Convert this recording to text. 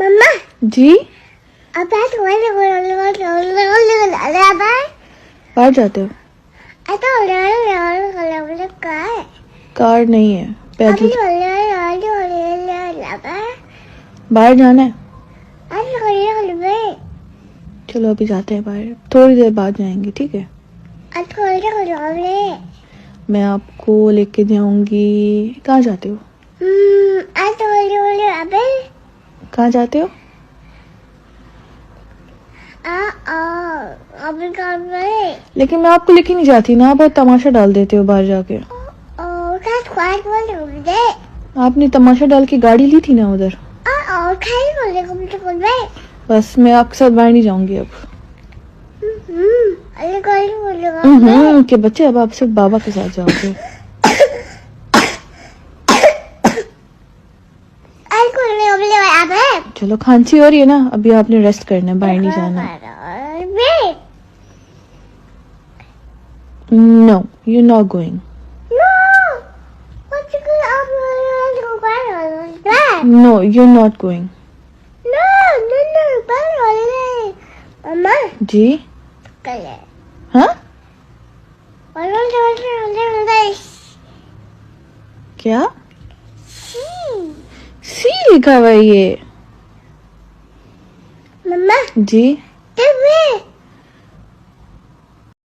मम्मा जी अब बाहर जाते हो? कार नहीं है, पैदल बाहर जाना है। चलो अभी जाते हैं बाहर, थोड़ी देर बाद जाएंगे, ठीक है? मैं आपको लेके जाऊंगी। कहाँ जाते हो? कहाँ जाते हो? लेकिन मैं आपको लेके नहीं जाती ना, आप बहुत तमाशा डाल देते हो बाहर जाके। आपने तमाशा डाल के गाड़ी ली थी ना उधर। बस मैं आपके साथ बाहर नहीं जाऊंगी अब। के बच्चे, अब आप सिर्फ बाबा के साथ जाओगे। चलो खांसी हो रही है ना, अभी आपने रेस्ट करना है, बाहर नहीं जाना। No you not going. No you not going. मम्मा जी हाँ क्या सी लिखा हुआ है ये? मम्मा जी